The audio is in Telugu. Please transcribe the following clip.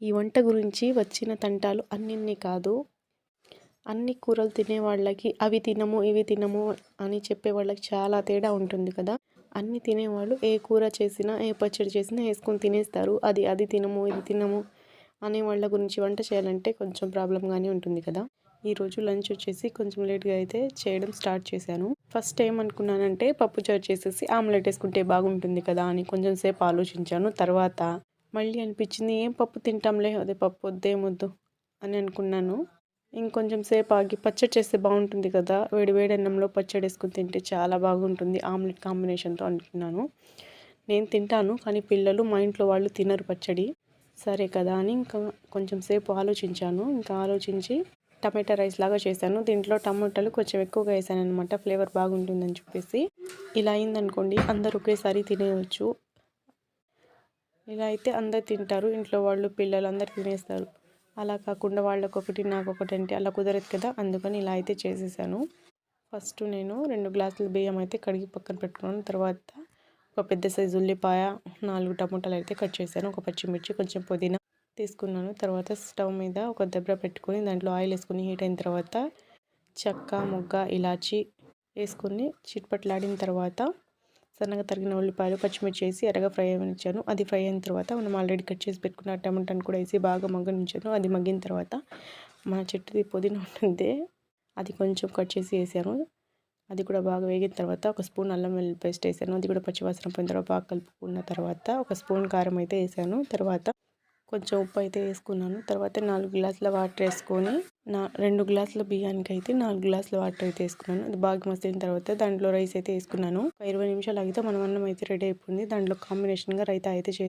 ఈ వంట గురించి వచ్చిన తంటాలు అన్నిన్ని కాదు. అన్ని కూరలు తినేవాళ్ళకి అవి తినము, ఇవి తినము అని చెప్పేవాళ్ళకి చాలా తేడా ఉంటుంది కదా! అన్నీ తినేవాళ్ళు ఏ కూర చేసినా, ఏ పచ్చడి చేసినా ఏసుకొని తినేస్తారు. అది తినము, ఇది తినము అనే వాళ్ళ గురించి వంట చేయాలంటే కొంచెం ప్రాబ్లమ్‌గానే ఉంటుంది కదా! ఈరోజు లంచ్ వచ్చేసి కొంచెం లేట్‌గా అయితే చేయడం స్టార్ట్ చేశాను. ఫస్ట్ ఏమనుకున్నానంటే పప్పుచారు చేసేసి ఆమ్లెట్ ఏసుకుంటే బాగుంటుంది కదా అని కొంచెం సేపు ఆలోచించాను. తర్వాత మళ్ళీ అనిపించింది ఏం పప్పు తింటాంలే, అదే పప్పు వద్దేమొద్దు అని అనుకున్నాను. ఇంకొంచెం సేపు ఆగి పచ్చడి చేస్తే బాగుంటుంది కదా, వేడి వేడి అన్నంలో పచ్చడి వేసుకుని తింటే చాలా బాగుంటుంది ఆమ్లెట్ కాంబినేషన్తో అనుకున్నాను. నేను తింటాను కానీ పిల్లలు మా ఇంట్లో వాళ్ళు తినరు పచ్చడి. సరే కదా అని ఇంకా కొంచెం సేపు ఆలోచించాను. ఇంకా ఆలోచించి టమాటా రైస్ లాగా చేశాను. దీంట్లో టమాటాలు కొంచెం ఎక్కువగా వేసాను అనమాట, ఫ్లేవర్ బాగుంటుందని చెప్పేసి. ఇలా అయిందనుకోండి అందరూ ఒకేసారి తినేయవచ్చు. ఇలా అయితే అందరు తింటారు, ఇంట్లో వాళ్ళు పిల్లలు అందరు తినేస్తారు. అలా కాకుండా వాళ్ళకొకటి నాకొకటి అంటే అలా కుదరదు కదా, అందుకని ఇలా అయితే చేసేసాను. ఫస్ట్ నేను 2 గ్లాసుల బియ్యం అయితే కడిగి పక్కన పెట్టుకున్నాను. తర్వాత ఒక పెద్ద సైజు ఉల్లిపాయ, 4 టమోటాలు అయితే కట్ చేశాను. ఒక పచ్చిమిర్చి, కొంచెం పుదీనా తీసుకున్నాను. తర్వాత స్టవ్ మీద ఒక దెబ్బ పెట్టుకొని దాంట్లో ఆయిల్ వేసుకొని హీట్ అయిన తర్వాత చెక్క, మొగ్గ, ఇలాచి వేసుకొని చిట్పట్లాడిన తర్వాత సన్నగా తరిగిన ఉల్లిపాయలు, పచ్చిమిర్చి వేసి ఎర్రగా ఫ్రై అవ్వనిచ్చాను. అది ఫ్రై అయిన తర్వాత మనం ఆల్రెడీ కట్ చేసి పెట్టుకున్న టమాటాను కూడా వేసి బాగా మగ్గనిచ్చాను. అది మగ్గిన తర్వాత మన చెట్టుది పుదీనా ఉంటుంది, అది కొంచెం కట్ చేసి వేసాను. అది కూడా బాగా వేగిన తర్వాత ఒక స్పూన్ అల్లం వెల్లుల్లి పేస్ట్ వేసాను. అది కూడా పచ్చివాసన పోయిన తర్వాత బాగా కలుపుకున్న తర్వాత ఒక స్పూన్ కారం అయితే వేసాను. తర్వాత కొంచెం ఉప్పు అయితే వేసుకున్నాను. తర్వాత 4 గ్లాసుల వాటర్ వేసుకొని 2 గ్లాసుల బియ్యానికి అయితే 4 గ్లాసుల వాటర్ అయితే వేసుకున్నాను. అది బాగా మసిలిన తర్వాత దాంట్లో రైస్ అయితే వేసుకున్నాను. ఒక 20 నిమిషాలు ఆగితే మనం అన్నం అయితే రెడీ అయిపోయింది. దాంట్లో కాంబినేషన్గా రైతా అయితే